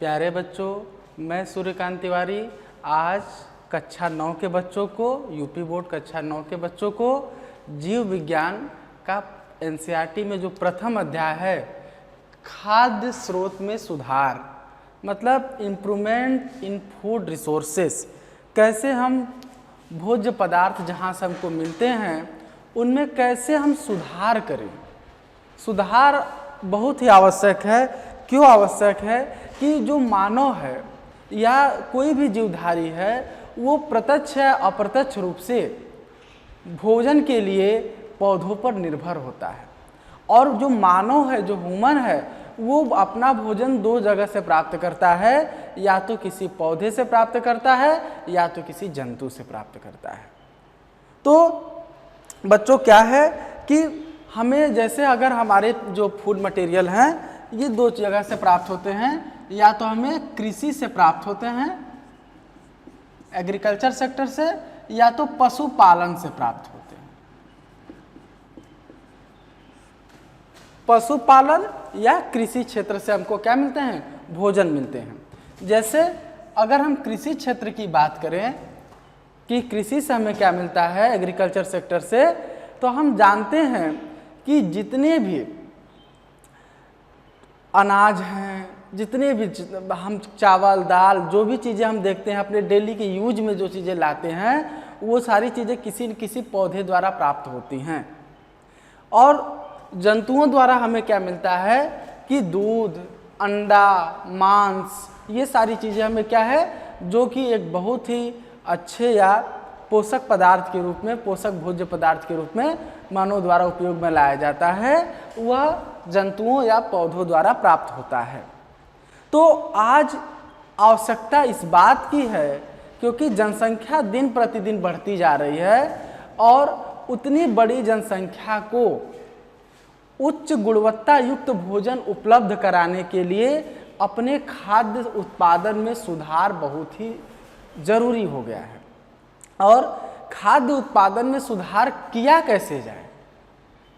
प्यारे बच्चों, मैं सूर्यकांत तिवारी आज कक्षा 9 के बच्चों को, यूपी बोर्ड कक्षा 9 के बच्चों को जीव विज्ञान का एनसीईआरटी में जो प्रथम अध्याय है खाद्य स्रोत में सुधार, मतलब इम्प्रूवमेंट इन फूड रिसोर्सेस, कैसे हम भोज्य पदार्थ जहाँ से हमको मिलते हैं उनमें कैसे हम सुधार करें। सुधार बहुत ही आवश्यक है। क्यों आवश्यक है कि जो मानव है या कोई भी जीवधारी है वो प्रत्यक्ष या अप्रत्यक्ष रूप से भोजन के लिए पौधों पर निर्भर होता है, और जो मानव है, जो ह्यूमन है, वो अपना भोजन दो जगह से प्राप्त करता है, या तो किसी पौधे से प्राप्त करता है या तो किसी जंतु से प्राप्त करता है। तो बच्चों क्या है कि हमें जैसे अगर हमारे जो फूड मटेरियल हैं ये दो जगह से प्राप्त होते हैं, या तो हमें कृषि से प्राप्त होते हैं एग्रीकल्चर सेक्टर से, या तो पशुपालन से प्राप्त होते हैं। पशुपालन या कृषि क्षेत्र से हमको क्या मिलते हैं? भोजन मिलते हैं। जैसे अगर हम कृषि क्षेत्र की बात करें कि कृषि से हमें क्या मिलता है एग्रीकल्चर सेक्टर से, तो हम जानते हैं कि जितने भी अनाज हैं, जितने भी हम चावल दाल जो भी चीज़ें हम देखते हैं अपने डेली के यूज में, जो चीज़ें लाते हैं वो सारी चीज़ें किसी न किसी पौधे द्वारा प्राप्त होती हैं। और जंतुओं द्वारा हमें क्या मिलता है कि दूध, अंडा, मांस, ये सारी चीज़ें हमें क्या है जो कि एक बहुत ही अच्छे या पोषक पदार्थ के रूप में, पोषक भोज्य पदार्थ के रूप में मानव द्वारा उपयोग में लाया जाता है, वह जंतुओं या पौधों द्वारा प्राप्त होता है। तो आज आवश्यकता इस बात की है क्योंकि जनसंख्या दिन प्रतिदिन बढ़ती जा रही है और उतनी बड़ी जनसंख्या को उच्च गुणवत्ता युक्त भोजन उपलब्ध कराने के लिए अपने खाद्य उत्पादन में सुधार बहुत ही जरूरी हो गया है। और खाद्य उत्पादन में सुधार किया कैसे जाए,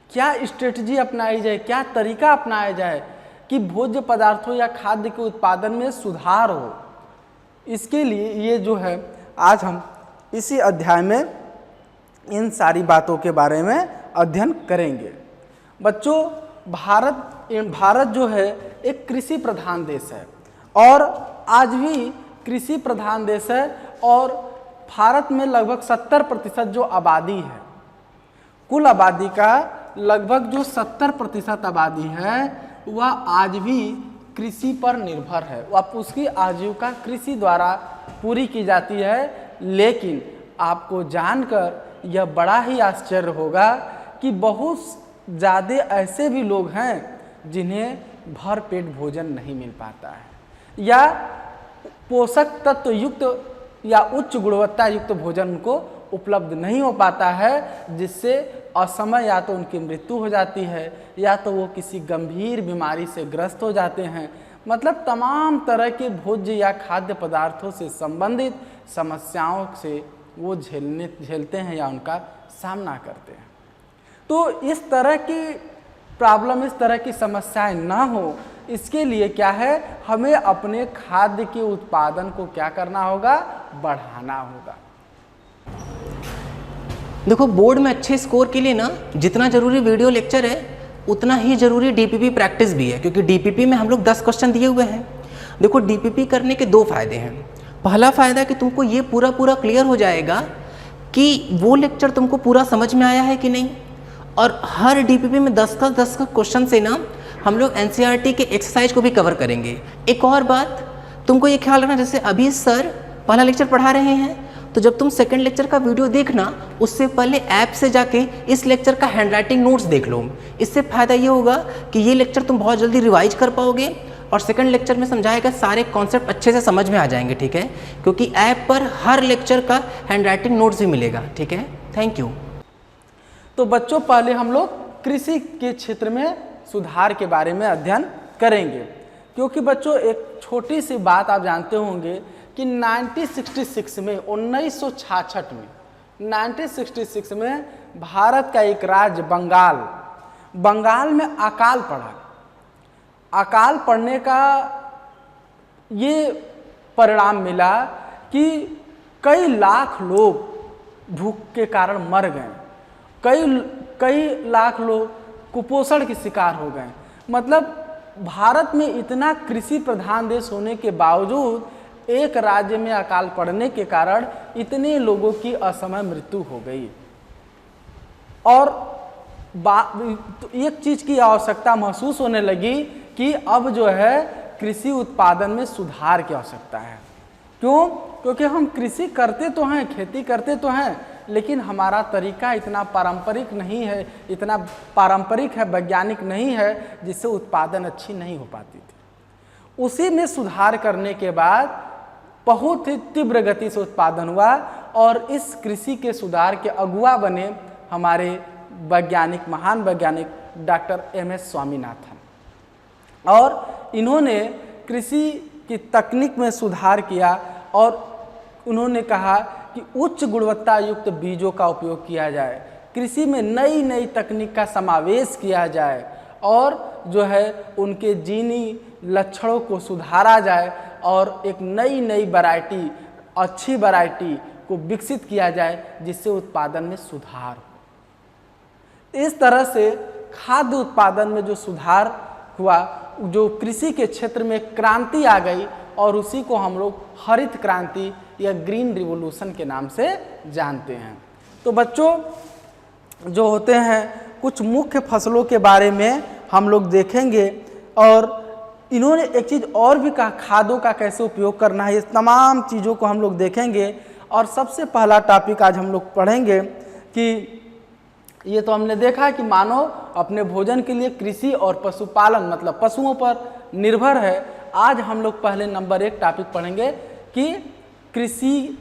क्या स्ट्रेटजी अपनाई जाए, क्या तरीका अपनाया जाए कि भोज्य पदार्थों या खाद्य के उत्पादन में सुधार हो। इसके लिए ये जो है आज हम इसी अध्याय में इन सारी बातों के बारे में अध्ययन करेंगे। बच्चों, भारत जो है एक कृषि प्रधान देश है और आज भी कृषि प्रधान देश है, और भारत में लगभग 70% जो आबादी है, कुल आबादी का लगभग जो 70% आबादी है वह आज भी कृषि पर निर्भर है। वह उसकी आजीविका कृषि द्वारा पूरी की जाती है। लेकिन आपको जानकर यह बड़ा ही आश्चर्य होगा कि बहुत ज़्यादा ऐसे भी लोग हैं जिन्हें भरपेट भोजन नहीं मिल पाता है या पोषक तत्व युक्त या उच्च गुणवत्ता युक्त भोजन उनको उपलब्ध नहीं हो पाता है, जिससे असमय या तो उनकी मृत्यु हो जाती है या तो वो किसी गंभीर बीमारी से ग्रस्त हो जाते हैं। मतलब तमाम तरह के भोज्य या खाद्य पदार्थों से संबंधित समस्याओं से वो झेलते हैं या उनका सामना करते हैं। तो इस तरह की प्रॉब्लम, इस तरह की समस्याएं ना हो, इसके लिए क्या है, हमें अपने खाद्य के उत्पादन को क्या करना होगा, बढ़ाना होगा। देखो, बोर्ड में अच्छे स्कोर के लिए ना जितना जरूरी वीडियो लेक्चर है उतना ही जरूरी डीपीपी प्रैक्टिस भी है, क्योंकि डीपीपी में हम लोग 10 क्वेश्चन दिए हुए हैं। देखो, डीपीपी करने के 2 फायदे हैं। पहला फायदा कि तुमको ये पूरा क्लियर हो जाएगा कि वो लेक्चर तुमको पूरा समझ में आया है कि नहीं, और हर डीपीपी में 10 का क्वेश्चन से ना हम लोग एनसीईआरटी के एक्सरसाइज को भी कवर करेंगे। एक और बात तुमको ये ख्याल रखना, जैसे अभी सर पहला लेक्चर पढ़ा रहे हैं, तो जब तुम सेकंड लेक्चर का वीडियो देखना उससे पहले ऐप से जाके इस लेक्चर का हैंडराइटिंग नोट्स देख लो। इससे फ़ायदा ये होगा कि ये लेक्चर तुम बहुत जल्दी रिवाइज कर पाओगे और सेकंड लेक्चर में समझाएगा सारे कॉन्सेप्ट अच्छे से समझ में आ जाएंगे। ठीक है, क्योंकि ऐप पर हर लेक्चर का हैंडराइटिंग नोट्स भी मिलेगा। ठीक है, थैंक यू। तो बच्चों, पहले हम लोग कृषि के क्षेत्र में सुधार के बारे में अध्ययन करेंगे, क्योंकि बच्चों एक छोटी सी बात आप जानते होंगे कि 1966 में 1966 में भारत का एक राज्य बंगाल में अकाल पड़ा। अकाल पड़ने का ये परिणाम मिला कि कई लाख लोग भूख के कारण मर गए, कई लाख लोग कुपोषण के शिकार हो गए। मतलब भारत में इतना कृषि प्रधान देश होने के बावजूद एक राज्य में अकाल पड़ने के कारण इतने लोगों की असमय मृत्यु हो गई। और तो एक चीज की आवश्यकता महसूस होने लगी कि अब जो है कृषि उत्पादन में सुधार की आवश्यकता है। क्यों? क्योंकि हम कृषि करते तो हैं, खेती करते तो हैं, लेकिन हमारा तरीका इतना पारंपरिक नहीं है, इतना पारंपरिक है, वैज्ञानिक नहीं है, जिससे उत्पादन अच्छी नहीं हो पाती थी। उसी में सुधार करने के बाद बहुत ही तीव्र गति से उत्पादन हुआ और इस कृषि के सुधार के अगुआ बने हमारे वैज्ञानिक, महान वैज्ञानिक डॉक्टर एम.एस. स्वामीनाथन। और इन्होंने कृषि की तकनीक में सुधार किया और उन्होंने कहा कि उच्च गुणवत्ता युक्त बीजों का उपयोग किया जाए, कृषि में नई नई तकनीक का समावेश किया जाए और जो है उनके जीनी लक्षणों को सुधारा जाए और एक नई नई वैरायटी, अच्छी वैरायटी को विकसित किया जाए जिससे उत्पादन में सुधार हो। इस तरह से खाद्य उत्पादन में जो सुधार हुआ, जो कृषि के क्षेत्र में क्रांति आ गई और उसी को हम लोग हरित क्रांति या ग्रीन रिवॉल्यूशन के नाम से जानते हैं। तो बच्चों जो होते हैं कुछ मुख्य फसलों के बारे में हम लोग देखेंगे और इन्होंने एक चीज़ और भी कहा, खादों का कैसे उपयोग करना है, ये तमाम चीज़ों को हम लोग देखेंगे। और सबसे पहला टॉपिक आज हम लोग पढ़ेंगे कि ये तो हमने देखा कि मानव अपने भोजन के लिए कृषि और पशुपालन मतलब पशुओं पर निर्भर है। आज हम लोग पहले नंबर 1 टॉपिक पढ़ेंगे कि कृषि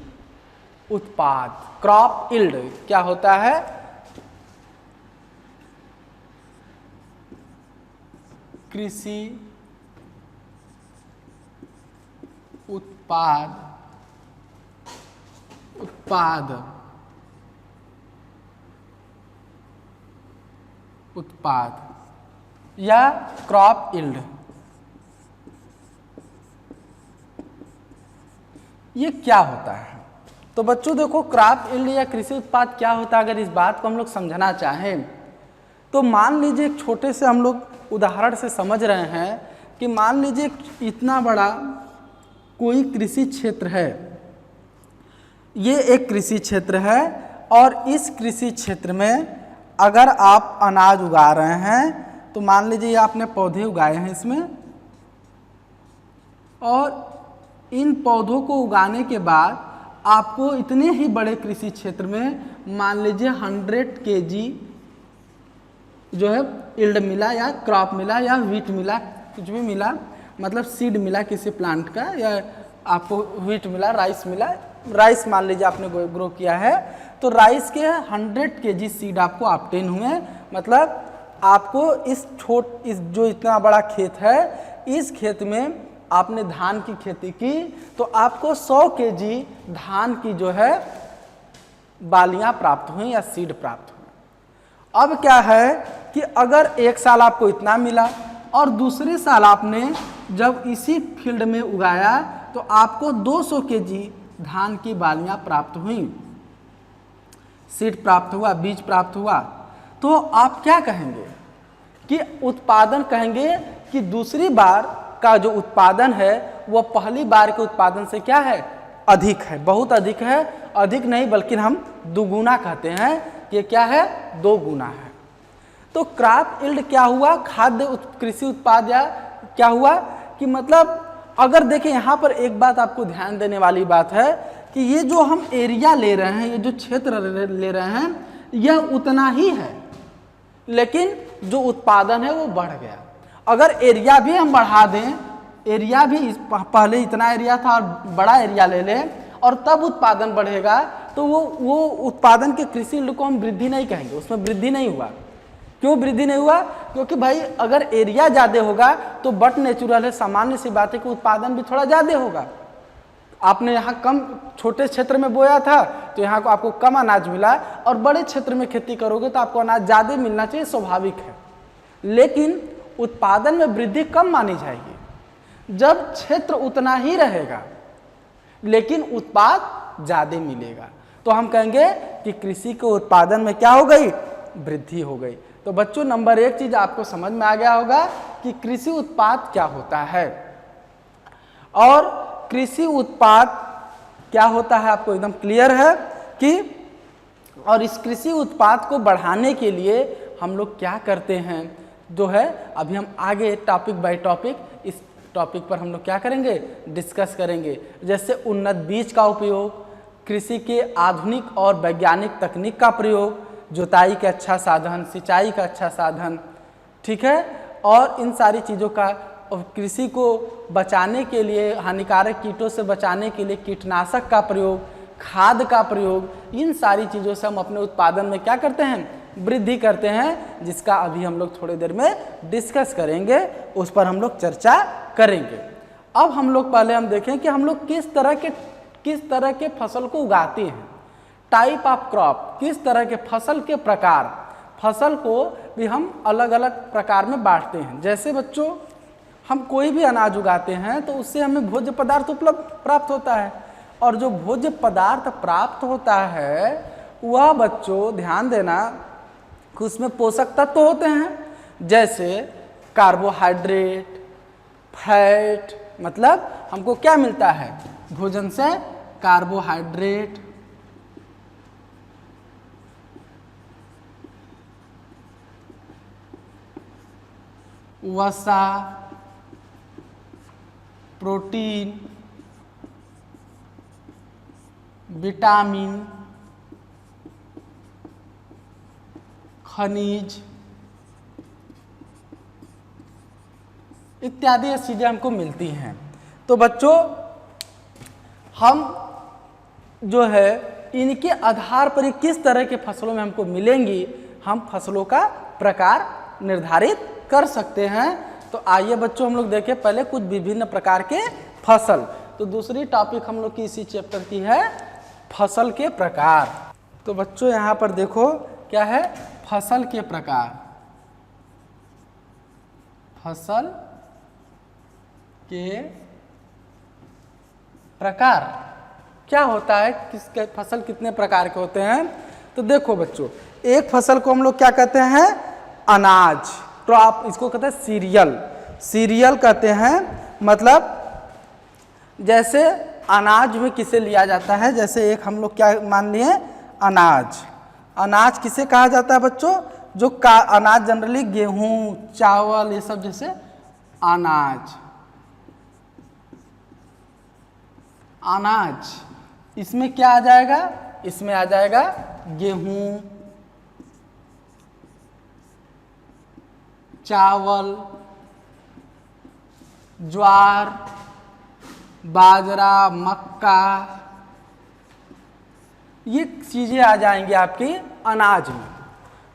उत्पाद, क्रॉप यील्ड क्या होता है। कृषि उत्पाद या क्रॉप यील्ड, ये क्या होता है। तो बच्चों देखो, क्रॉप यील्ड या कृषि उत्पाद क्या होता है, अगर इस बात को हम लोग समझना चाहें तो मान लीजिए एक छोटे से हम लोग उदाहरण से समझ रहे हैं कि मान लीजिए इतना बड़ा कोई कृषि क्षेत्र है, ये एक कृषि क्षेत्र है और इस कृषि क्षेत्र में अगर आप अनाज उगा रहे हैं तो मान लीजिए आपने पौधे उगाए हैं इसमें, और इन पौधों को उगाने के बाद आपको इतने ही बड़े कृषि क्षेत्र में मान लीजिए 100 kg जो है यील्ड मिला या क्रॉप मिला या व्हीट मिला, कुछ भी मिला, मतलब सीड मिला किसी प्लांट का, या आपको व्हीट मिला, राइस मिला, राइस मान लीजिए आपने ग्रो किया है तो राइस के 100 kg सीड आपको ऑब्टेन हुए। मतलब आपको इस जो इतना बड़ा खेत है, इस खेत में आपने धान की खेती की तो आपको 100 kg धान की जो है बालियां प्राप्त हुई या सीड प्राप्त हुई। अब क्या है कि अगर एक साल आपको इतना मिला और दूसरे साल आपने जब इसी फील्ड में उगाया तो आपको 200 kg धान की बालियां प्राप्त हुई, सीड प्राप्त हुआ, बीज प्राप्त हुआ, तो आप क्या कहेंगे कि उत्पादन कहेंगे कि दूसरी बार का जो उत्पादन है वह पहली बार के उत्पादन से क्या है, अधिक है, बहुत अधिक है। अधिक नहीं बल्कि हम दुगुना कहते हैं कि क्या है, 2 गुना है। तो क्रॉप यील्ड क्या हुआ, खाद्य कृषि उत्पाद या क्या हुआ कि मतलब अगर देखें यहाँ पर एक बात आपको ध्यान देने वाली बात है कि ये जो हम एरिया ले रहे हैं, ये जो क्षेत्र ले रहे हैं, यह उतना ही है, लेकिन जो उत्पादन है वो बढ़ गया। अगर एरिया भी हम बढ़ा दें, एरिया भी पहले इतना एरिया था और बड़ा एरिया ले लें और तब उत्पादन बढ़ेगा तो वो उत्पादन के कृषि यील्ड को हम वृद्धि नहीं कहेंगे, उसमें वृद्धि नहीं हुआ। क्यों वृद्धि नहीं हुआ? क्योंकि भाई अगर एरिया ज़्यादा होगा तो बट नेचुरल है, सामान्य सी बात है कि उत्पादन भी थोड़ा ज़्यादा होगा। आपने यहाँ कम छोटे क्षेत्र में बोया था तो यहाँ को आपको कम अनाज मिला, और बड़े क्षेत्र में खेती करोगे तो आपको अनाज ज़्यादा मिलना चाहिए, स्वाभाविक है, लेकिन उत्पादन में वृद्धि कम मानी जाएगी। जब क्षेत्र उतना ही रहेगा लेकिन उत्पाद ज्यादा मिलेगा, तो हम कहेंगे कि कृषि के उत्पादन में क्या हो गई, वृद्धि हो गई। तो बच्चों नंबर 1 चीज आपको समझ में आ गया होगा कि कृषि उत्पाद क्या होता है, और कृषि उत्पाद क्या होता है आपको एकदम क्लियर है कि, और इस कृषि उत्पाद को बढ़ाने के लिए हम लोग क्या करते हैं जो है, अभी हम आगे टॉपिक बाय टॉपिक इस टॉपिक पर हम लोग क्या करेंगे, डिस्कस करेंगे। जैसे उन्नत बीज का उपयोग, कृषि के आधुनिक और वैज्ञानिक तकनीक का प्रयोग, जुताई का अच्छा साधन, सिंचाई का अच्छा साधन, ठीक है, और इन सारी चीज़ों का, और कृषि को बचाने के लिए, हानिकारक कीटों से बचाने के लिए कीटनाशक का प्रयोग, खाद का प्रयोग, इन सारी चीज़ों से हम अपने उत्पादन में क्या करते हैं, वृद्धि करते हैं, जिसका अभी हम लोग थोड़ी देर में डिस्कस करेंगे, उस पर हम लोग चर्चा करेंगे। अब हम लोग पहले हम देखें कि हम लोग किस तरह के फसल को उगाते हैं, टाइप ऑफ क्रॉप, किस तरह के फसल के प्रकार, फसल को भी हम अलग अलग प्रकार में बांटते हैं। जैसे बच्चों हम कोई भी अनाज उगाते हैं तो उससे हमें भोज्य पदार्थ उपलब्ध प्राप्त होता है, और जो भोज्य पदार्थ प्राप्त होता है वह बच्चों ध्यान देना कि उसमें पोषक तत्व होते हैं, जैसे कार्बोहाइड्रेट, फैट, मतलब हमको क्या मिलता है भोजन से, कार्बोहाइड्रेट, वसा, प्रोटीन, विटामिन, खनिज इत्यादि चीज़ें हमको मिलती हैं। तो बच्चों हम जो है इनके आधार पर ही किस तरह के फसलों में हमको मिलेंगी, हम फसलों का प्रकार निर्धारित कर सकते हैं। तो आइए बच्चों हम लोग देखें पहले कुछ विभिन्न प्रकार के फसल। तो दूसरी टॉपिक हम लोग की इसी चैप्टर की है फसल के प्रकार। तो बच्चों यहाँ पर देखो क्या है, फसल के प्रकार। फसल के प्रकार क्या होता है, किसके फसल कितने प्रकार के होते हैं। तो देखो बच्चों, एक फसल को हम लोग क्या कहते हैं, अनाज, क्रॉप, इसको कहते हैं सीरियल, सीरियल कहते हैं। मतलब जैसे अनाज में किसे लिया जाता है, जैसे एक हम लोग क्या मान लिए, अनाज। अनाज किसे कहा जाता है बच्चों, जो अनाज जनरली गेहूं, चावल, ये सब जैसे अनाज, अनाज। इसमें क्या आ जाएगा, इसमें आ जाएगा गेहूं, चावल, ज्वार, बाजरा, मक्का, ये चीज़ें आ जाएंगी आपकी अनाज में।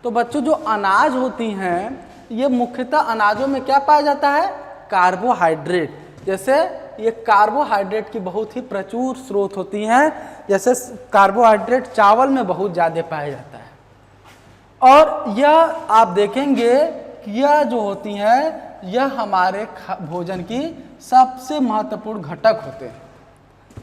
तो बच्चों जो अनाज होती हैं ये मुख्यतः अनाजों में क्या पाया जाता है, कार्बोहाइड्रेट। जैसे ये कार्बोहाइड्रेट की बहुत ही प्रचुर स्रोत होती हैं, जैसे कार्बोहाइड्रेट चावल में बहुत ज़्यादा पाया जाता है। और यह आप देखेंगे कि यह जो होती हैं यह हमारे भोजन की सबसे महत्वपूर्ण घटक होते हैं,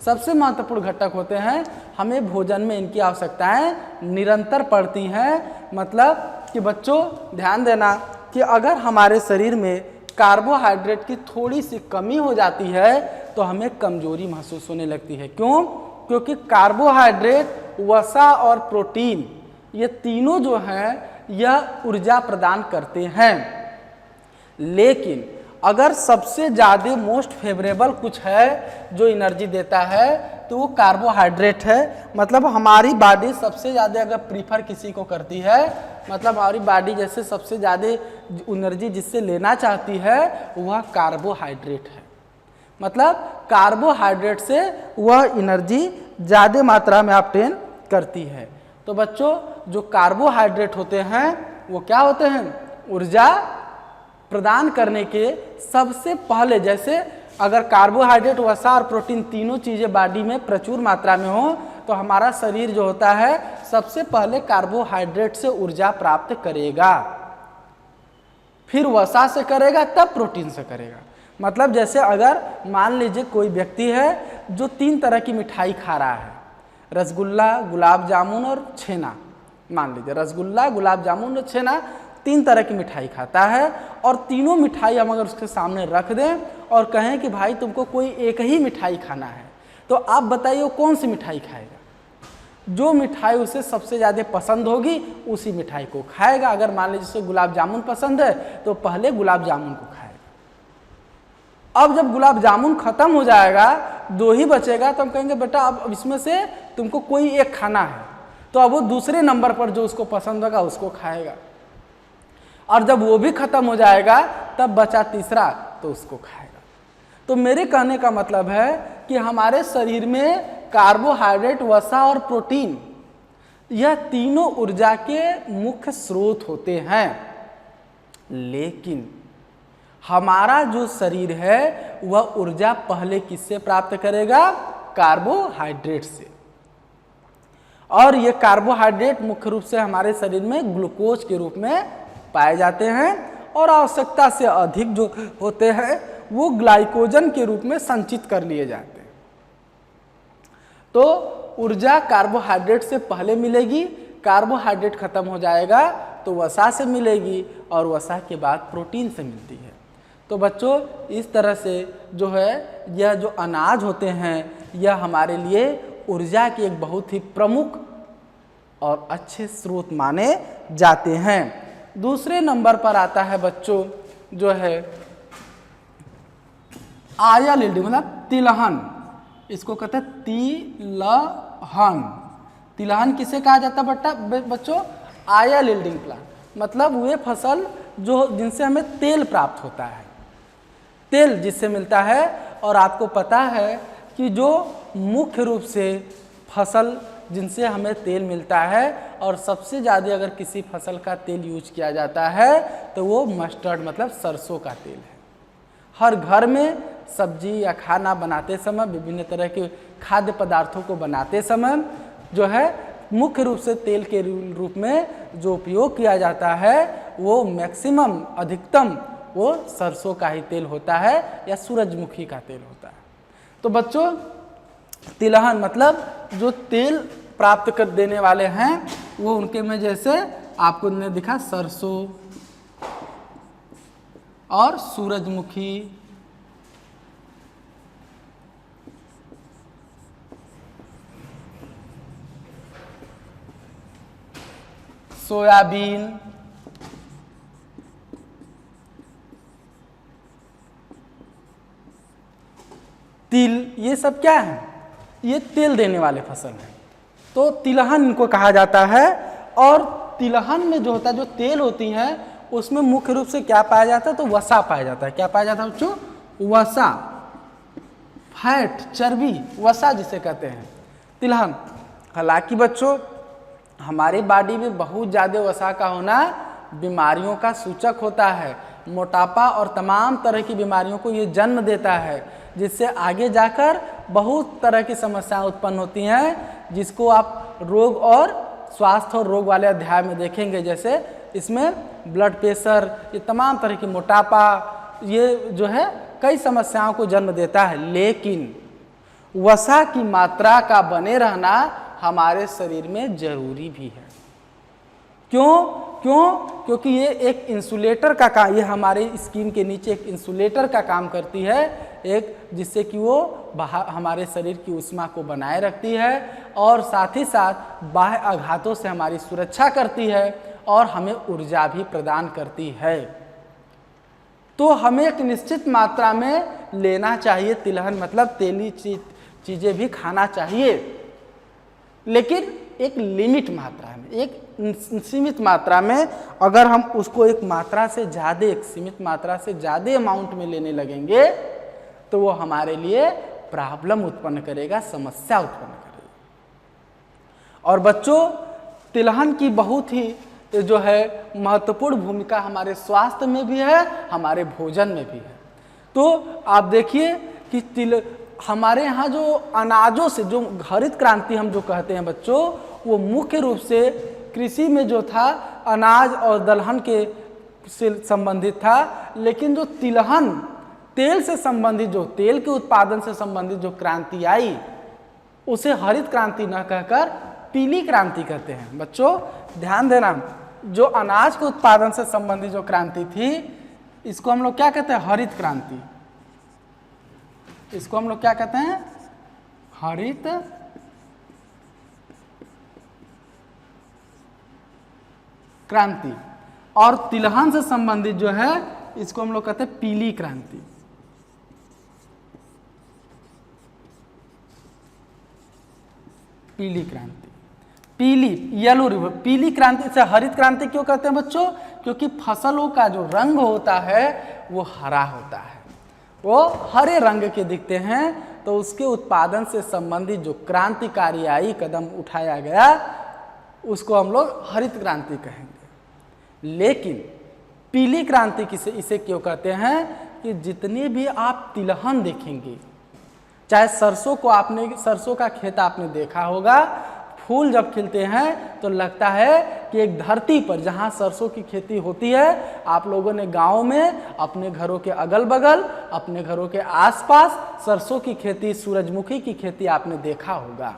सबसे महत्वपूर्ण घटक होते हैं। हमें भोजन में इनकी आवश्यकताएं निरंतर पड़ती हैं। मतलब कि बच्चों ध्यान देना कि अगर हमारे शरीर में कार्बोहाइड्रेट की थोड़ी सी कमी हो जाती है तो हमें कमजोरी महसूस होने लगती है। क्यों? क्योंकि कार्बोहाइड्रेट, वसा और प्रोटीन ये तीनों जो हैं यह ऊर्जा प्रदान करते हैं। लेकिन अगर सबसे ज़्यादा मोस्ट फेवरेबल कुछ है जो एनर्जी देता है तो वो कार्बोहाइड्रेट है। मतलब हमारी बॉडी सबसे ज़्यादा अगर प्रीफर किसी को करती है, मतलब हमारी बॉडी जैसे सबसे ज़्यादा एनर्जी जिससे लेना चाहती है वह कार्बोहाइड्रेट है। मतलब कार्बोहाइड्रेट से वह एनर्जी ज़्यादा मात्रा में ऑब्टेन करती है। तो बच्चों जो कार्बोहाइड्रेट होते हैं वो क्या होते हैं, ऊर्जा प्रदान करने के सबसे पहले, जैसे अगर कार्बोहाइड्रेट, वसा और प्रोटीन तीनों चीज़ें बॉडी में प्रचुर मात्रा में हो तो हमारा शरीर जो होता है सबसे पहले कार्बोहाइड्रेट से ऊर्जा प्राप्त करेगा, फिर वसा से करेगा, तब प्रोटीन से करेगा। मतलब जैसे अगर मान लीजिए कोई व्यक्ति है जो 3 तरह की मिठाई खा रहा है, रसगुल्ला, गुलाब जामुन और छेना। मान लीजिए रसगुल्ला, गुलाब जामुन और छेना 3 तरह की मिठाई खाता है, और तीनों मिठाई हम अगर उसके सामने रख दें और कहें कि भाई तुमको कोई एक ही मिठाई खाना है, तो आप बताइए वो कौन सी मिठाई खाएगा? जो मिठाई उसे सबसे ज़्यादा पसंद होगी उसी मिठाई को खाएगा। अगर मान लीजिए उसे गुलाब जामुन पसंद है तो पहले गुलाब जामुन को खाएगा। अब जब गुलाब जामुन खत्म हो जाएगा, 2 ही बचेगा, तो हम कहेंगे बेटा अब इसमें से तुमको कोई एक खाना है, तो अब वो दूसरे नंबर पर जो उसको पसंद होगा उसको खाएगा, और जब वो भी खत्म हो जाएगा तब बचा तीसरा तो उसको खाएगा। तो मेरे कहने का मतलब है कि हमारे शरीर में कार्बोहाइड्रेट, वसा और प्रोटीन, यह तीनों ऊर्जा के मुख्य स्रोत होते हैं। लेकिन हमारा जो शरीर है वह ऊर्जा पहले किससे प्राप्त करेगा? कार्बोहाइड्रेट से। और ये कार्बोहाइड्रेट मुख्य रूप से हमारे शरीर में ग्लूकोज के रूप में पाए जाते हैं, और आवश्यकता से अधिक जो होते हैं वो ग्लाइकोजन के रूप में संचित कर लिए जाते हैं। तो ऊर्जा कार्बोहाइड्रेट से पहले मिलेगी, कार्बोहाइड्रेट खत्म हो जाएगा तो वसा से मिलेगी, और वसा के बाद प्रोटीन से मिलती है। तो बच्चों इस तरह से जो है यह जो अनाज होते हैं यह हमारे लिए ऊर्जा के एक बहुत ही प्रमुख और अच्छे स्रोत माने जाते हैं। दूसरे नंबर पर आता है बच्चों जो है आयल यील्डिंग, मतलब तिलहन। इसको कहते हैं तिलहन। तिलहन किसे कहा जाता है बच्चों? आयल यील्डिंग प्लांट, मतलब वे फसल जो जिनसे हमें तेल प्राप्त होता है, तेल जिससे मिलता है। और आपको पता है कि जो मुख्य रूप से फसल जिनसे हमें तेल मिलता है और सबसे ज़्यादा अगर किसी फसल का तेल यूज किया जाता है तो वो मस्टर्ड, मतलब सरसों का तेल है। हर घर में सब्जी या खाना बनाते समय, विभिन्न तरह के खाद्य पदार्थों को बनाते समय जो है मुख्य रूप से तेल के रूप में जो उपयोग किया जाता है वो मैक्सिमम, अधिकतम वो सरसों का ही तेल होता है या सूरजमुखी का तेल होता है। तो बच्चों तिलहन मतलब जो तेल प्राप्त कर देने वाले हैं वो उनके में जैसे आपको ने दिखा सरसों और सूरजमुखी, सोयाबीन, तिल, ये सब क्या है? ये तेल देने वाले फसल हैं। तो तिलहन इनको कहा जाता है। और तिलहन में जो होता है, जो तेल होती हैं उसमें मुख्य रूप से क्या पाया जाता है? तो वसा पाया जाता है। क्या पाया जाता है बच्चों? वसा, फैट, चर्बी, वसा जिसे कहते हैं तिलहन। हालांकि बच्चों हमारे बॉडी में बहुत ज़्यादा वसा का होना बीमारियों का सूचक होता है। मोटापा और तमाम तरह की बीमारियों को ये जन्म देता है, जिससे आगे जाकर बहुत तरह की समस्याएं उत्पन्न होती हैं, जिसको आप रोग और स्वास्थ्य और रोग वाले अध्याय में देखेंगे। जैसे इसमें ब्लड प्रेशर, ये तमाम तरह की मोटापा, ये जो है कई समस्याओं को जन्म देता है। लेकिन वसा की मात्रा का बने रहना हमारे शरीर में जरूरी भी है। क्योंकि ये एक इंसुलेटर का काम, ये हमारे स्किन के नीचे एक इंसुलेटर का काम करती है, एक जिससे कि वो हमारे शरीर की ऊष्मा को बनाए रखती है और साथ ही साथ बाह्य आघातों से हमारी सुरक्षा करती है और हमें ऊर्जा भी प्रदान करती है। तो हमें एक निश्चित मात्रा में लेना चाहिए तिलहन, मतलब तेली चीज़ें भी खाना चाहिए, लेकिन एक लिमिट मात्रा में, एक सीमित मात्रा में। अगर हम उसको एक मात्रा से ज़्यादा, एक सीमित मात्रा से ज़्यादा अमाउंट में लेने लगेंगे तो वो हमारे लिए प्रॉब्लम उत्पन्न करेगा, समस्या उत्पन्न करेगा। और बच्चों तिलहन की बहुत ही जो है महत्वपूर्ण भूमिका हमारे स्वास्थ्य में भी है, हमारे भोजन में भी है। तो आप देखिए कि हमारे यहाँ जो अनाजों से, जो हरित क्रांति हम जो कहते हैं बच्चों, वो मुख्य रूप से कृषि में जो था अनाज और दलहन के से संबंधित था। लेकिन जो तिलहन तेल से संबंधित, जो तेल के उत्पादन से संबंधित जो क्रांति आई उसे हरित क्रांति न कहकर पीली क्रांति कहते हैं। बच्चों ध्यान देना, जो अनाज के उत्पादन से संबंधित जो क्रांति थी इसको हम लोग क्या कहते हैं? हरित क्रांति। इसको हम लोग क्या कहते हैं? हरित क्रांति। और तिलहन से संबंधित जो है इसको हम लोग कहते हैं पीली क्रांति। पीली क्रांति, पीली येलो रिवर, पीली क्रांति से हरित क्रांति क्यों कहते हैं बच्चों? क्योंकि फसलों का जो रंग होता है वो हरा होता है, वो हरे रंग के दिखते हैं। तो उसके उत्पादन से संबंधित जो क्रांतिकारी आई कदम उठाया गया उसको हम लोग हरित क्रांति कहेंगे। लेकिन पीली क्रांति किसे इसे क्यों कहते हैं? कि जितने भी आप तिलहन देखेंगे, चाहे सरसों को आपने, सरसों का खेत आपने देखा होगा, फूल जब खिलते हैं तो लगता है कि एक धरती पर जहाँ सरसों की खेती होती है, आप लोगों ने गांव में अपने घरों के अगल बगल, अपने घरों के आसपास सरसों की खेती, सूरजमुखी की खेती आपने देखा होगा।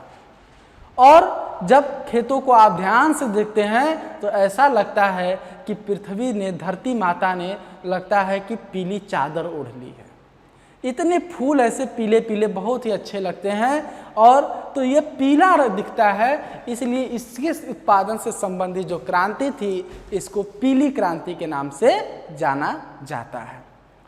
और जब खेतों को आप ध्यान से देखते हैं तो ऐसा लगता है कि पृथ्वी ने, धरती माता ने, लगता है कि पीली चादर ओढ़ ली है। इतने फूल ऐसे पीले पीले बहुत ही अच्छे लगते हैं। और तो ये पीला दिखता है, इसलिए इसके उत्पादन से संबंधित जो क्रांति थी इसको पीली क्रांति के नाम से जाना जाता है।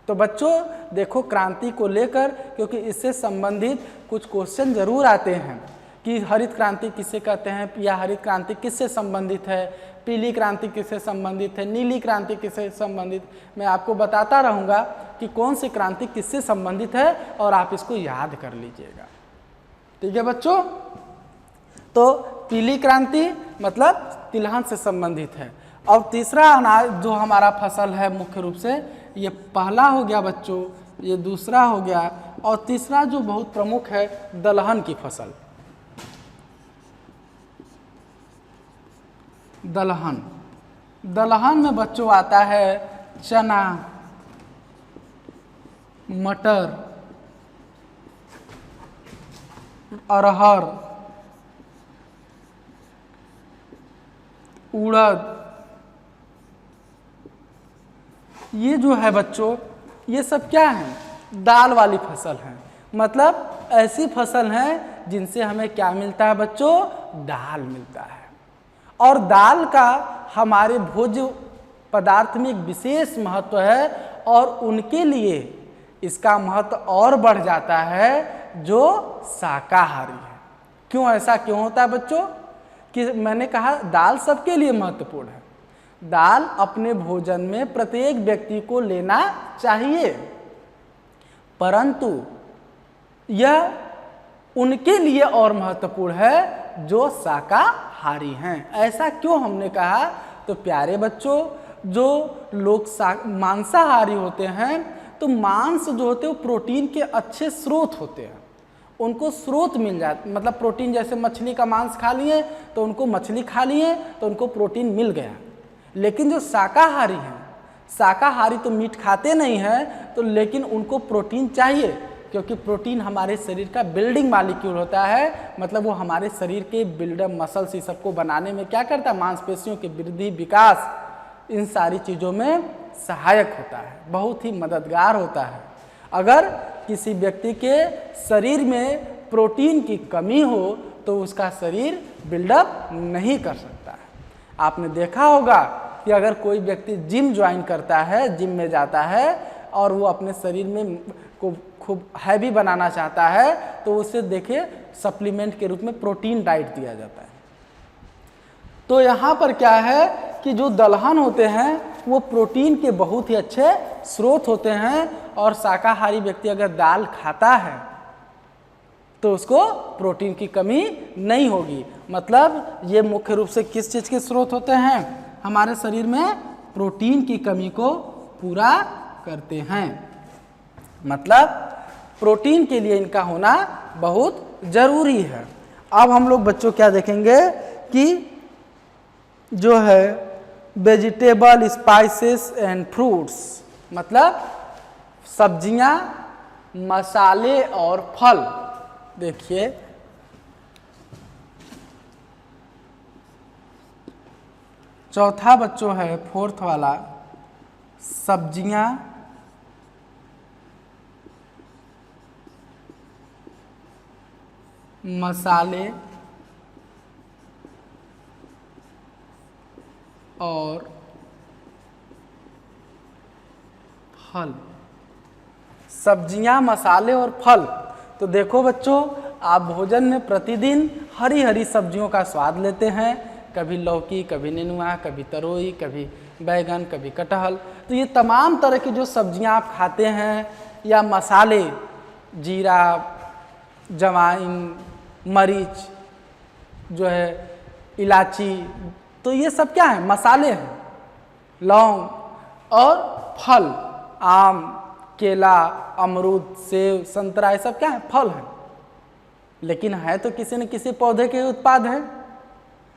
तो बच्चों देखो क्रांति को लेकर, क्योंकि इससे संबंधित कुछ क्वेश्चन जरूर आते हैं कि हरित क्रांति किसे कहते हैं, या हरित क्रांति किससे संबंधित है, पीली क्रांति किससे संबंधित है, नीली क्रांति किससे संबंधित। मैं आपको बताता रहूँगा कि कौन सी क्रांति किससे संबंधित है और आप इसको याद कर लीजिएगा। ठीक है बच्चों? तो पीली क्रांति मतलब तिलहन से संबंधित है। और तीसरा अनाज जो हमारा फसल है मुख्य रूप से, ये पहला हो गया बच्चों, ये दूसरा हो गया, और तीसरा जो बहुत प्रमुख है दलहन की फसल। दलहन, दलहन में बच्चों आता है चना, मटर, अरहर, उड़द। ये जो है बच्चों, ये सब क्या है? दाल वाली फसल है। मतलब ऐसी फसल है जिनसे हमें क्या मिलता है बच्चों? दाल मिलता है। और दाल का हमारे भोज्य पदार्थ में एक विशेष महत्व है, और उनके लिए इसका महत्व और बढ़ जाता है जो शाकाहारी है। क्यों, ऐसा क्यों होता है बच्चों? कि मैंने कहा दाल सबके लिए महत्वपूर्ण है। दाल अपने भोजन में प्रत्येक व्यक्ति को लेना चाहिए, परंतु यह उनके लिए और महत्वपूर्ण है जो शाकाहारी हैं। ऐसा क्यों हमने कहा? तो प्यारे बच्चों, जो लोग मांसाहारी होते हैं तो मांस जो होते हैं वो प्रोटीन के अच्छे स्रोत होते हैं, उनको स्रोत मिल जाता, मतलब प्रोटीन, जैसे मछली का मांस खा लिए तो उनको मछली खा लिए तो उनको प्रोटीन मिल गया। लेकिन जो शाकाहारी हैं, शाकाहारी तो मीट खाते नहीं हैं, तो लेकिन उनको प्रोटीन चाहिए, क्योंकि प्रोटीन हमारे शरीर का बिल्डिंग मॉलिक्यूल होता है। मतलब वो हमारे शरीर के बिल्डअप मसल्स ये सबको बनाने में क्या करता है? मांसपेशियों की वृद्धि, विकास, इन सारी चीज़ों में सहायक होता है, बहुत ही मददगार होता है। अगर किसी व्यक्ति के शरीर में प्रोटीन की कमी हो तो उसका शरीर बिल्डअप नहीं कर सकता है। आपने देखा होगा कि अगर कोई व्यक्ति जिम ज्वाइन करता है, जिम में जाता है और वो अपने शरीर में को खूब हैवी बनाना चाहता है, तो उसे देखिए सप्लीमेंट के रूप में प्रोटीन डाइट दिया जाता है। तो यहाँ पर क्या है कि जो दलहन होते हैं वो प्रोटीन के बहुत ही अच्छे स्रोत होते हैं, और शाकाहारी व्यक्ति अगर दाल खाता है तो उसको प्रोटीन की कमी नहीं होगी। मतलब ये मुख्य रूप से किस चीज़ के स्रोत होते हैं? हमारे शरीर में प्रोटीन की कमी को पूरा करते हैं। मतलब प्रोटीन के लिए इनका होना बहुत ज़रूरी है। अब हम लोग बच्चों क्या देखेंगे कि जो है वेजिटेबल, स्पाइसेस एंड फ्रूट्स, मतलब सब्जियां, मसाले और फल। देखिए चौथा बच्चों है फोर्थ वाला, सब्जियां, मसाले और फल। सब्जियां, मसाले और फल। तो देखो बच्चों, आप भोजन में प्रतिदिन हरी हरी सब्जियों का स्वाद लेते हैं, कभी लौकी, कभी नेनुआ, कभी तरोई, कभी बैगन, कभी कटहल। तो ये तमाम तरह की जो सब्जियां आप खाते हैं, या मसाले, जीरा, जवाइन, मरीच जो है, इलायची, तो ये सब क्या है? मसाले हैं। लौंग और फल, आम, केला, अमरूद, सेब, संतरा, ये सब क्या है? फल हैं। लेकिन है तो किसी न किसी पौधे के उत्पाद हैं,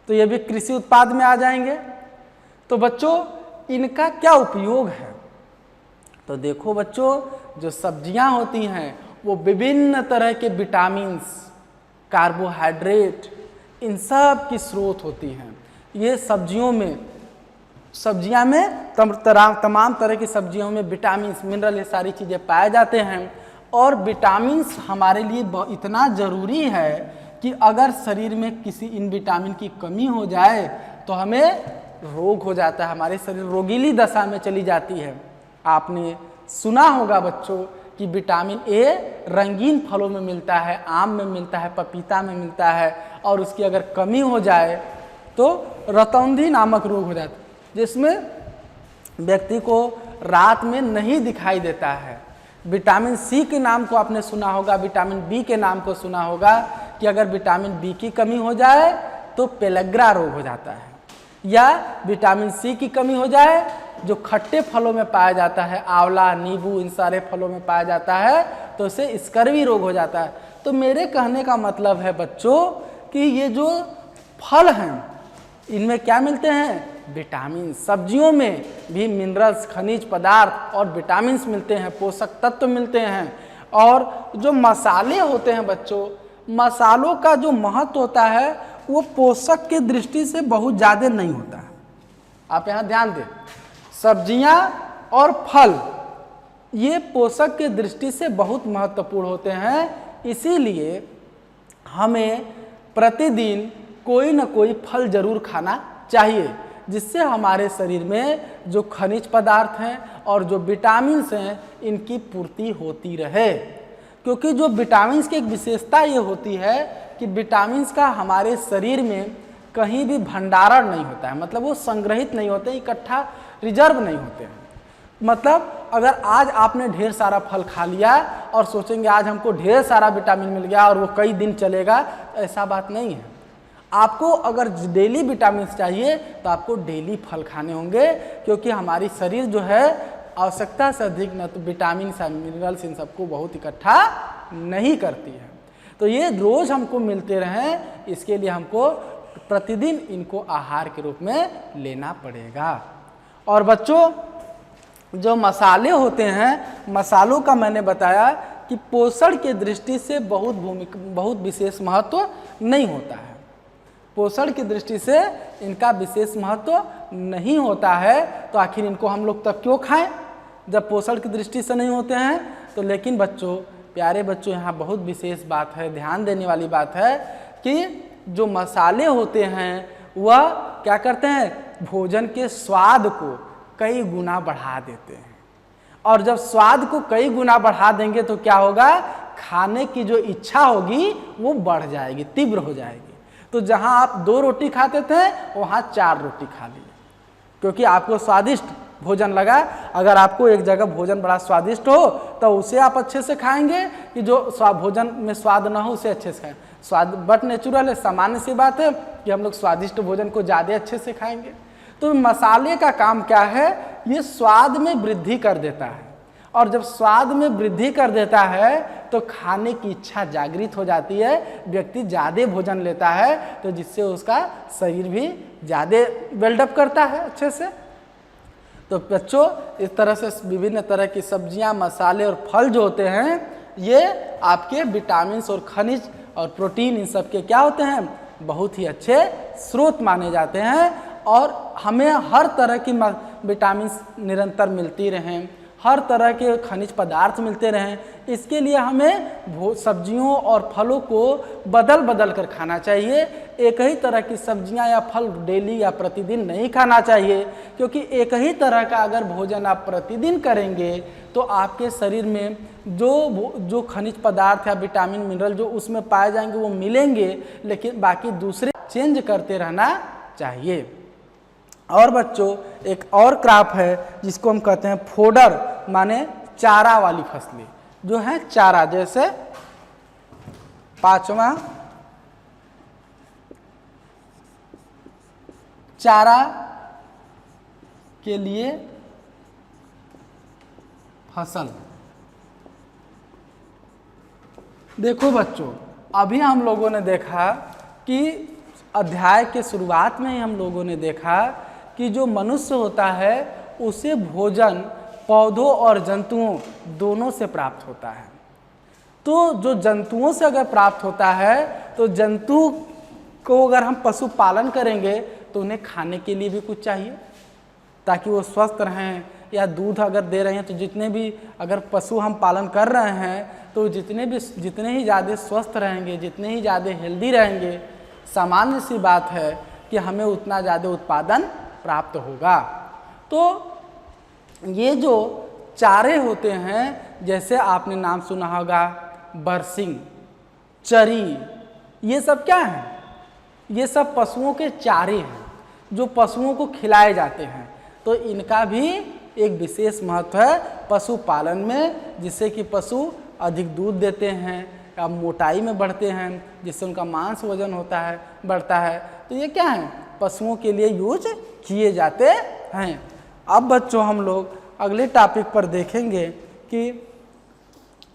तो ये भी कृषि उत्पाद में आ जाएंगे। तो बच्चों इनका क्या उपयोग है? तो देखो बच्चों, जो सब्जियां होती हैं वो विभिन्न तरह के विटामिन्स, कार्बोहाइड्रेट, इन सब की स्रोत होती हैं। ये सब्जियां में तमाम तरह की सब्जियों में विटामिन्स, मिनरल, ये सारी चीज़ें पाए जाते हैं। और विटामिन्स हमारे लिए इतना ज़रूरी है कि अगर शरीर में किसी इन विटामिन की कमी हो जाए तो हमें रोग हो जाता है, हमारे शरीर रोगीली दशा में चली जाती है। आपने सुना होगा बच्चों कि विटामिन ए रंगीन फलों में मिलता है, आम में मिलता है, पपीता में मिलता है, और उसकी अगर कमी हो जाए तो रतौंधी नामक रोग हो जाता है, जिसमें व्यक्ति को रात में नहीं दिखाई देता है। विटामिन सी के नाम को आपने सुना होगा, विटामिन बी के नाम को सुना होगा कि अगर विटामिन बी की कमी हो जाए तो पेलग्रा रोग हो जाता है, या विटामिन सी की कमी हो जाए जो खट्टे फलों में पाया जाता है, आंवला, नींबू, इन सारे फलों में पाया जाता है, तो उसे स्कर्वी रोग हो जाता है। तो मेरे कहने का मतलब है बच्चों कि ये जो फल हैं इनमें क्या मिलते हैं? विटामिन। सब्जियों में भी मिनरल्स, खनिज पदार्थ और विटामिन्स मिलते हैं, पोषक तत्व मिलते हैं। और जो मसाले होते हैं बच्चों, मसालों का जो महत्व होता है वो पोषक के दृष्टि से बहुत ज़्यादा नहीं होता है। आप यहाँ ध्यान दें, सब्जियां और फल ये पोषक के दृष्टि से बहुत महत्वपूर्ण होते हैं, इसीलिए हमें प्रतिदिन कोई ना कोई फल जरूर खाना चाहिए, जिससे हमारे शरीर में जो खनिज पदार्थ हैं और जो विटामिन्स हैं इनकी पूर्ति होती रहे। क्योंकि जो विटामिन्स की एक विशेषता ये होती है कि विटामिन्स का हमारे शरीर में कहीं भी भंडारण नहीं होता है, मतलब वो संग्रहित नहीं होते, इकट्ठा रिजर्व नहीं होते हैं। मतलब अगर आज आपने ढेर सारा फल खा लिया और सोचेंगे आज हमको ढेर सारा विटामिन मिल गया और वो कई दिन चलेगा, ऐसा बात नहीं है। आपको अगर डेली विटामिन चाहिए तो आपको डेली फल खाने होंगे, क्योंकि हमारी शरीर जो है आवश्यकता से अधिक न तो विटामिन या मिनरल्स इन सबको बहुत इकट्ठा नहीं करती है। तो ये रोज़ हमको मिलते रहें, इसके लिए हमको प्रतिदिन इनको आहार के रूप में लेना पड़ेगा। और बच्चों जो मसाले होते हैं, मसालों का मैंने बताया कि पोषण के दृष्टि से बहुत विशेष महत्व नहीं होता है। पोषण की दृष्टि से इनका विशेष महत्व नहीं होता है, तो आखिर इनको हम लोग तब क्यों खाएं जब पोषण की दृष्टि से नहीं होते हैं। तो लेकिन बच्चों, प्यारे बच्चों, यहाँ बहुत विशेष बात है, ध्यान देने वाली बात है कि जो मसाले होते हैं वह क्या करते हैं? भोजन के स्वाद को कई गुना बढ़ा देते हैं। और जब स्वाद को कई गुना बढ़ा देंगे तो क्या होगा? खाने की जो इच्छा होगी वो बढ़ जाएगी, तीव्र हो जाएगी। तो जहां आप 2 रोटी खाते थे वहां 4 रोटी खा लिए, क्योंकि आपको स्वादिष्ट भोजन लगा। अगर आपको एक जगह भोजन बड़ा स्वादिष्ट हो तो उसे आप अच्छे से खाएंगे, कि जो भोजन में स्वाद ना हो उसे अच्छे से खाएं। स्वाद बट नेचुरल है, सामान्य सी बात है कि हम लोग स्वादिष्ट भोजन को ज़्यादा अच्छे से खाएंगे। तो मसाले का काम क्या है? ये स्वाद में वृद्धि कर देता है, और जब स्वाद में वृद्धि कर देता है तो खाने की इच्छा जागृत हो जाती है, व्यक्ति ज़्यादा भोजन लेता है, तो जिससे उसका शरीर भी ज़्यादा बिल्डअप करता है अच्छे से। तो बच्चों इस तरह से विभिन्न तरह की सब्जियां, मसाले और फल जो होते हैं ये आपके विटामिन और खनिज और प्रोटीन इन सब के क्या होते हैं, बहुत ही अच्छे स्रोत माने जाते हैं। और हमें हर तरह की विटामिन निरंतर मिलती रहें, हर तरह के खनिज पदार्थ मिलते रहें, इसके लिए हमें सब्जियों और फलों को बदल बदल कर खाना चाहिए। एक ही तरह की सब्जियां या फल डेली या प्रतिदिन नहीं खाना चाहिए, क्योंकि एक ही तरह का अगर भोजन आप प्रतिदिन करेंगे तो आपके शरीर में जो खनिज पदार्थ या विटामिन मिनरल जो उसमें पाए जाएंगे वो मिलेंगे, लेकिन बाकी दूसरे चेंज करते रहना चाहिए। और बच्चों एक और क्रॉप है जिसको हम कहते हैं फोडर, माने चारा वाली फसलें जो है चारा, जैसे 5वां चारा के लिए फसल। देखो बच्चों, अभी हम लोगों ने देखा कि अध्याय के शुरुआत में ही हम लोगों ने देखा कि जो मनुष्य होता है उसे भोजन पौधों और जंतुओं दोनों से प्राप्त होता है। तो जो जंतुओं से अगर प्राप्त होता है तो जंतु को अगर हम पशुपालन करेंगे तो उन्हें खाने के लिए भी कुछ चाहिए ताकि वो स्वस्थ रहें, या दूध अगर दे रहे हैं तो जितने भी अगर पशु हम पालन कर रहे हैं तो जितने ही ज़्यादा स्वस्थ रहेंगे, जितने ही ज़्यादा हेल्दी रहेंगे, सामान्य सी बात है कि हमें उतना ज़्यादा उत्पादन प्राप्त होगा। तो ये जो चारे होते हैं, जैसे आपने नाम सुना होगा बरसिंग, चरी, ये सब क्या है, ये सब पशुओं के चारे हैं जो पशुओं को खिलाए जाते हैं। तो इनका भी एक विशेष महत्व है पशुपालन में, जिससे कि पशु अधिक दूध देते हैं या मोटाई में बढ़ते हैं, जिससे उनका मांस वजन होता है, बढ़ता है। तो ये क्या है, पशुओं के लिए यूज किए जाते हैं। अब बच्चों हम लोग अगले टॉपिक पर देखेंगे कि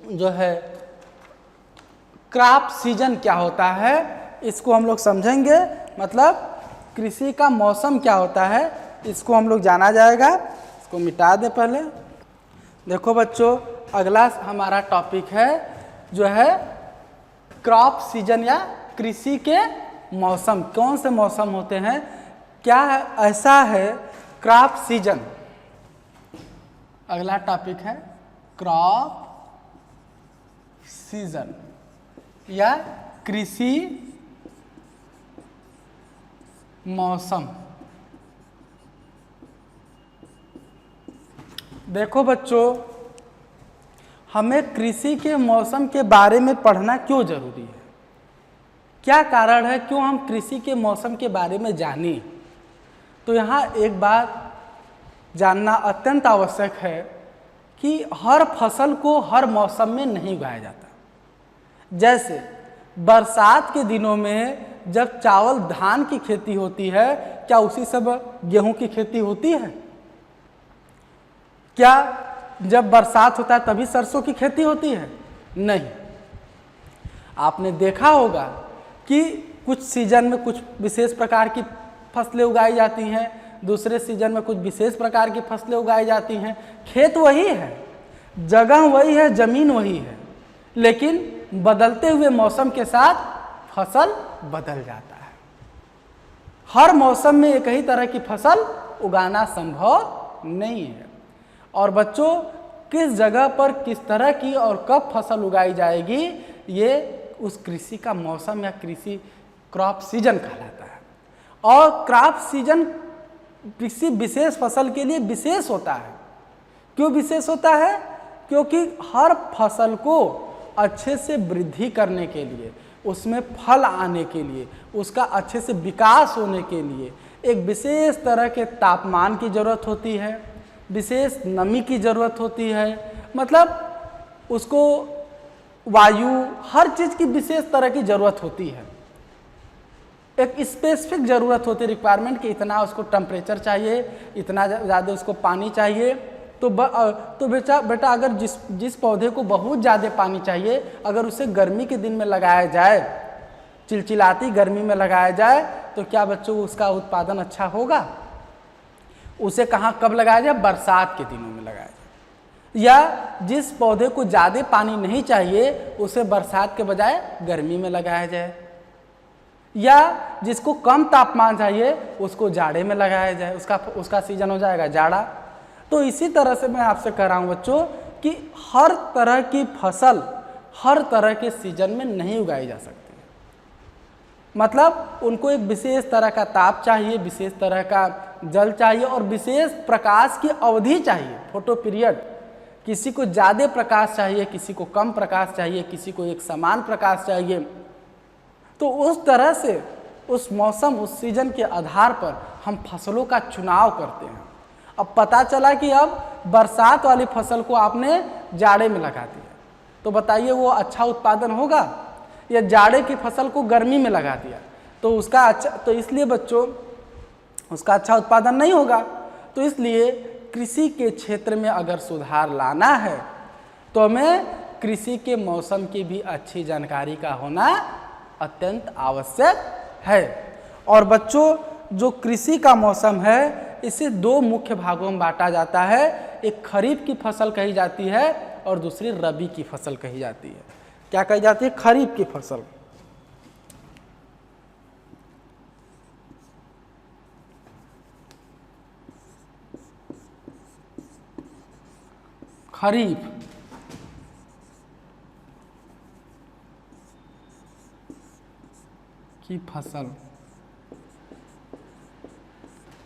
जो है क्रॉप सीजन क्या होता है, इसको हम लोग समझेंगे। मतलब कृषि का मौसम क्या होता है इसको हम लोग जाना जाएगा। इसको मिटा दे पहले। देखो बच्चों, अगला हमारा टॉपिक है जो है क्रॉप सीजन या कृषि के मौसम। कौन से मौसम होते हैं, क्या ऐसा है क्रॉप सीजन। अगला टॉपिक है क्रॉप सीजन या कृषि मौसम। देखो बच्चों, हमें कृषि के मौसम के बारे में पढ़ना क्यों जरूरी है, क्या कारण है क्यों हम कृषि के मौसम के बारे में जानें। तो यहाँ एक बात जानना अत्यंत आवश्यक है कि हर फसल को हर मौसम में नहीं उगाया जाता। जैसे बरसात के दिनों में जब चावल धान की खेती होती है, क्या उसी समय गेहूं की खेती होती है? क्या जब बरसात होता है तभी सरसों की खेती होती है? नहीं। आपने देखा होगा कि कुछ सीजन में कुछ विशेष प्रकार की फसलें उगाई जाती हैं, दूसरे सीजन में कुछ विशेष प्रकार की फसलें उगाई जाती हैं। खेत वही है, जगह वही है, जमीन वही है, लेकिन बदलते हुए मौसम के साथ फसल बदल जाता है। हर मौसम में एक ही तरह की फसल उगाना संभव नहीं है। और बच्चों, किस जगह पर किस तरह की और कब फसल उगाई जाएगी, ये उस कृषि का मौसम या कृषि क्रॉप सीजन कहलाता है। और क्रॉप सीजन किसी विशेष फसल के लिए विशेष होता है। क्यों विशेष होता है? क्योंकि हर फसल को अच्छे से वृद्धि करने के लिए, उसमें फल आने के लिए, उसका अच्छे से विकास होने के लिए एक विशेष तरह के तापमान की ज़रूरत होती है, विशेष नमी की ज़रूरत होती है। मतलब उसको वायु, हर चीज़ की विशेष तरह की ज़रूरत होती है। एक स्पेसिफिक ज़रूरत होती है, रिक्वायरमेंट कि इतना उसको टेम्परेचर चाहिए, इतना ज़्यादा उसको पानी चाहिए। तो बेटा अगर जिस पौधे को बहुत ज़्यादा पानी चाहिए, अगर उसे गर्मी के दिन में लगाया जाए, चिलचिलाती गर्मी में लगाया जाए, तो क्या बच्चों उसका उत्पादन अच्छा होगा? उसे कहाँ कब लगाया जाए? बरसात के दिनों में लगाया जाए। या जिस पौधे को ज़्यादा पानी नहीं चाहिए उसे बरसात के बजाय गर्मी में लगाया जाए। या जिसको कम तापमान चाहिए उसको जाड़े में लगाया जाए, उसका सीजन हो जाएगा जाड़ा। तो इसी तरह से मैं आपसे कह रहा हूँ बच्चों कि हर तरह की फसल हर तरह के सीजन में नहीं उगाई जा सकती। मतलब उनको एक विशेष तरह का ताप चाहिए, विशेष तरह का जल चाहिए और विशेष प्रकाश की अवधि चाहिए, फोटो पीरियड। किसी को ज़्यादा प्रकाश चाहिए, किसी को कम प्रकाश चाहिए, किसी को एक समान प्रकाश चाहिए। तो उस तरह से उस मौसम उस सीजन के आधार पर हम फसलों का चुनाव करते हैं। अब पता चला कि अब बरसात वाली फसल को आपने जाड़े में लगा दिया, तो बताइए वो अच्छा उत्पादन होगा? या जाड़े की फसल को गर्मी में लगा दिया तो उसका अच्छा, तो इसलिए बच्चों उसका अच्छा उत्पादन नहीं होगा। तो इसलिए कृषि के क्षेत्र में अगर सुधार लाना है तो हमें कृषि के मौसम की भी अच्छी जानकारी का होना अत्यंत आवश्यक है। और बच्चों जो कृषि का मौसम है इसे दो मुख्य भागों में बांटा जाता है। एक खरीफ की फसल कही जाती है और दूसरी रबी की फसल कही जाती है। क्या कही जाती है? खरीफ की फसल। खरीफ की फसल,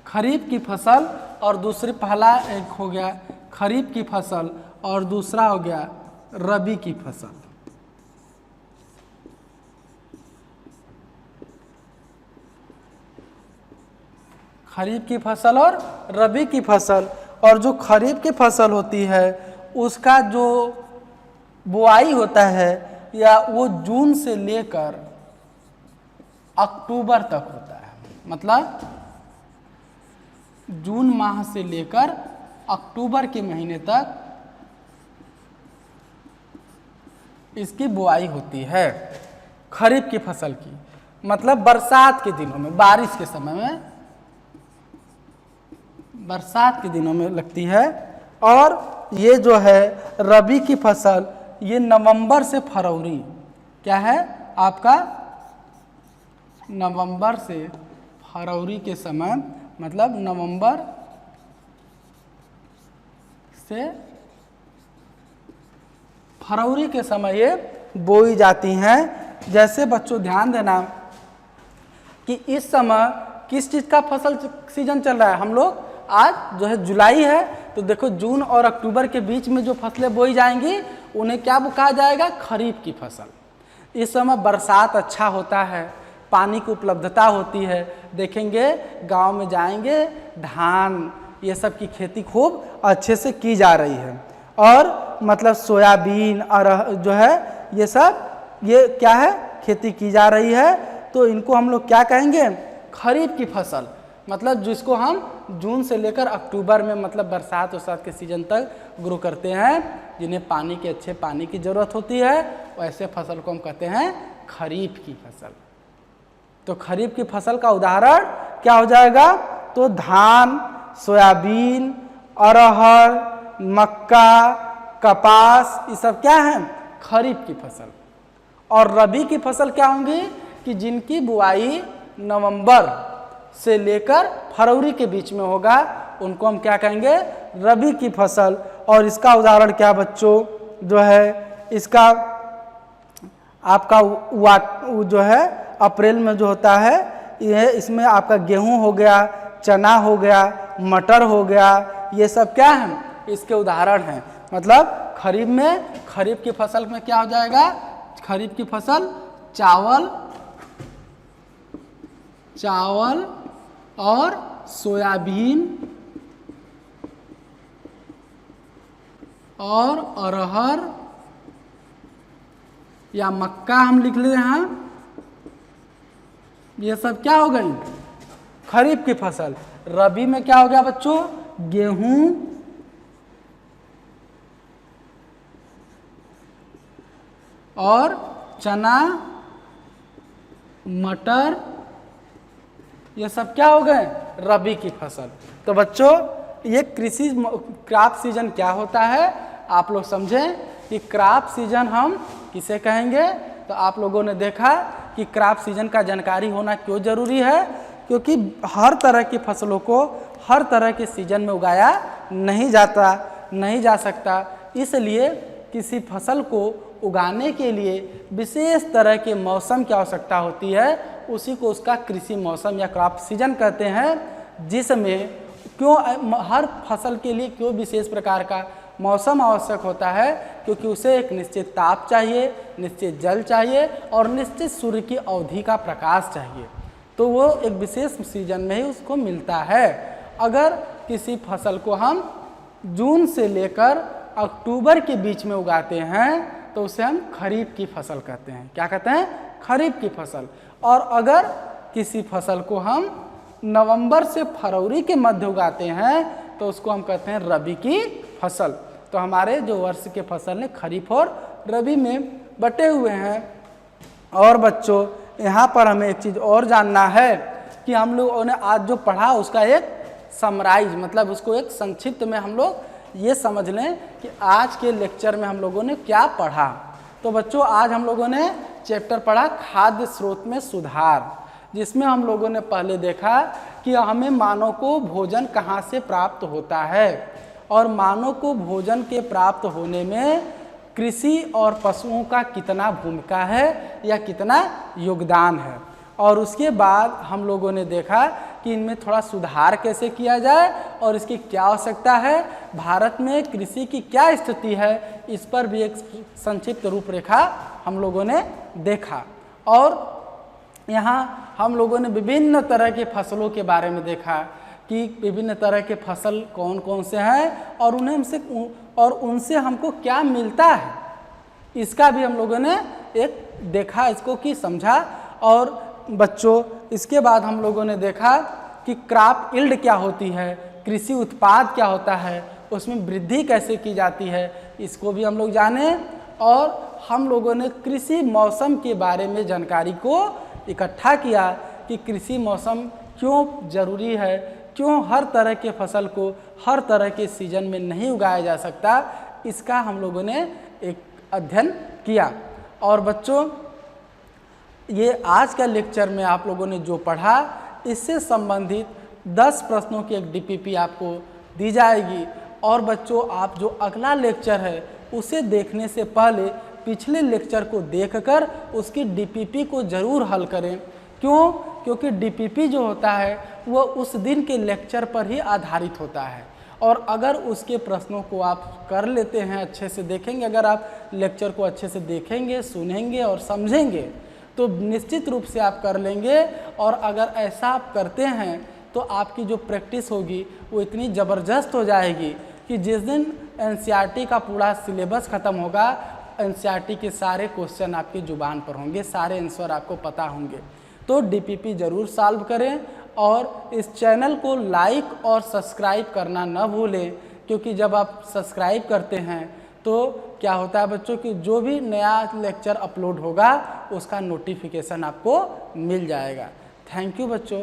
खरीफ की फसल और दूसरी, पहला एक हो गया खरीफ की फसल और दूसरा हो गया रबी की फसल। खरीफ की फसल और रबी की फसल। और जो खरीफ की फसल होती है उसका जो बुआई होता है या वो जून से लेकर अक्टूबर तक होता है। मतलब जून माह से लेकर अक्टूबर के महीने तक इसकी बुआई होती है खरीफ की फसल की। मतलब बरसात के दिनों में, बारिश के समय में, बरसात के दिनों में लगती है। और ये जो है रबी की फसल ये नवंबर से फरवरी, क्या है आपका, नवंबर से फरवरी के समय, मतलब नवंबर से फरवरी के समय ये बोई जाती हैं। जैसे बच्चों ध्यान देना कि इस समय किस चीज़ का फसल सीजन चल रहा है। हम लोग आज जो है जुलाई है, तो देखो जून और अक्टूबर के बीच में जो फसलें बोई जाएंगी उन्हें क्या कहा जाएगा? खरीफ की फसल। इस समय बरसात अच्छा होता है, पानी की उपलब्धता होती है। देखेंगे गांव में जाएंगे, धान ये सब की खेती खूब अच्छे से की जा रही है। और मतलब सोयाबीन और जो है ये सब, ये क्या है, खेती की जा रही है। तो इनको हम लोग क्या कहेंगे? खरीफ की फसल। मतलब जिसको हम जून से लेकर अक्टूबर में, मतलब बरसात वरसात के सीजन तक ग्रो करते हैं, जिन्हें पानी के अच्छे पानी की ज़रूरत होती है, वैसे फसल को हम कहते हैं खरीफ की फसल। तो खरीफ की फसल का उदाहरण क्या हो जाएगा? तो धान, सोयाबीन, अरहर, मक्का, कपास, ये सब क्या है? खरीफ की फसल। और रबी की फसल क्या होंगी? कि जिनकी बुआई नवंबर से लेकर फरवरी के बीच में होगा, उनको हम क्या कहेंगे? रबी की फसल। और इसका उदाहरण क्या बच्चों? जो है इसका आपका जो है अप्रैल में जो होता है, यह इसमें आपका गेहूं हो गया, चना हो गया, मटर हो गया, ये सब क्या है? इसके उदाहरण हैं। मतलब खरीफ में, खरीफ की फसल में क्या हो जाएगा? खरीफ की फसल चावल और सोयाबीन और अरहर या मक्का हम लिख ले हैं। ये सब क्या हो गई? खरीफ की फसल। रबी में क्या हो गया बच्चों? गेहूं और चना, मटर, ये सब क्या हो गए? रबी की फसल। तो बच्चों ये कृषि क्रॉप सीजन क्या होता है आप लोग समझें कि क्रॉप सीजन हम किसे कहेंगे। तो आप लोगों ने देखा कि क्रॉप सीजन का जानकारी होना क्यों ज़रूरी है, क्योंकि हर तरह की फसलों को हर तरह के सीजन में उगाया नहीं जा सकता। इसलिए किसी फसल को उगाने के लिए विशेष तरह के मौसम की आवश्यकता होती है, उसी को उसका कृषि मौसम या क्रॉप सीजन कहते हैं। जिसमें क्यों हर फसल के लिए क्यों विशेष प्रकार का मौसम आवश्यक होता है, क्योंकि उसे एक निश्चित ताप चाहिए, निश्चित जल चाहिए और निश्चित सूर्य की अवधि का प्रकाश चाहिए। तो वो एक विशेष सीजन में ही उसको मिलता है। अगर किसी फसल को हम जून से लेकर अक्टूबर के बीच में उगाते हैं तो उसे हम खरीफ की फसल कहते हैं। क्या कहते हैं? खरीफ की फसल। और अगर किसी फसल को हम नवंबर से फरवरी के मध्य उगाते हैं तो उसको हम कहते हैं रबी की फसल। तो हमारे जो वर्ष के फसल ने खरीफ और रबी में बटे हुए हैं। और बच्चों यहाँ पर हमें एक चीज़ और जानना है कि हम लोगों ने आज जो पढ़ा उसका एक समराइज मतलब उसको एक संक्षिप्त में हम लोग ये समझ लें कि आज के लेक्चर में हम लोगों ने क्या पढ़ा। तो बच्चों आज हम लोगों ने चैप्टर पढ़ा खाद्य स्रोत में सुधार, जिसमें हम लोगों ने पहले देखा कि हमें मानव को भोजन कहाँ से प्राप्त होता है और मानव को भोजन के प्राप्त होने में कृषि और पशुओं का कितना भूमिका है या कितना योगदान है। और उसके बाद हम लोगों ने देखा कि इनमें थोड़ा सुधार कैसे किया जाए और इसकी क्या आवश्यकता है, भारत में कृषि की क्या स्थिति है, इस पर भी एक संक्षिप्त रूपरेखा हम लोगों ने देखा। और यहाँ हम लोगों ने विभिन्न तरह के फसलों के बारे में देखा कि विभिन्न तरह के फसल कौन कौन से हैं और उनसे हमको क्या मिलता है, इसका भी हम लोगों ने एक देखा, इसको कि समझा। और बच्चों इसके बाद हम लोगों ने देखा कि क्रॉप यील्ड क्या होती है, कृषि उत्पाद क्या होता है, उसमें वृद्धि कैसे की जाती है, इसको भी हम लोग जाने। और हम लोगों ने कृषि मौसम के बारे में जानकारी को इकट्ठा किया कि कृषि मौसम क्यों ज़रूरी है, क्यों हर तरह के फसल को हर तरह के सीजन में नहीं उगाया जा सकता, इसका हम लोगों ने एक अध्ययन किया। और बच्चों ये आज का लेक्चर में आप लोगों ने जो पढ़ा इससे संबंधित 10 प्रश्नों की एक डीपीपी आपको दी जाएगी। और बच्चों आप जो अगला लेक्चर है उसे देखने से पहले पिछले लेक्चर को देखकर उसकी डीपीपी को ज़रूर हल करें। क्यों? क्योंकि डीपीपी जो होता है वो उस दिन के लेक्चर पर ही आधारित होता है। और अगर उसके प्रश्नों को आप कर लेते हैं, अच्छे से देखेंगे, अगर आप लेक्चर को अच्छे से देखेंगे, सुनेंगे और समझेंगे तो निश्चित रूप से आप कर लेंगे। और अगर ऐसा आप करते हैं तो आपकी जो प्रैक्टिस होगी वो इतनी ज़बरदस्त हो जाएगी कि जिस दिन एनसीईआरटी का पूरा सिलेबस ख़त्म होगा, एनसीईआरटी के सारे क्वेश्चन आपकी ज़ुबान पर होंगे, सारे आंसर आपको पता होंगे। तो डीपीपी ज़रूर सॉल्व करें और इस चैनल को लाइक और सब्सक्राइब करना न भूलें, क्योंकि जब आप सब्सक्राइब करते हैं तो क्या होता है बच्चों कि जो भी नया लेक्चर अपलोड होगा उसका नोटिफिकेशन आपको मिल जाएगा। थैंक यू बच्चों।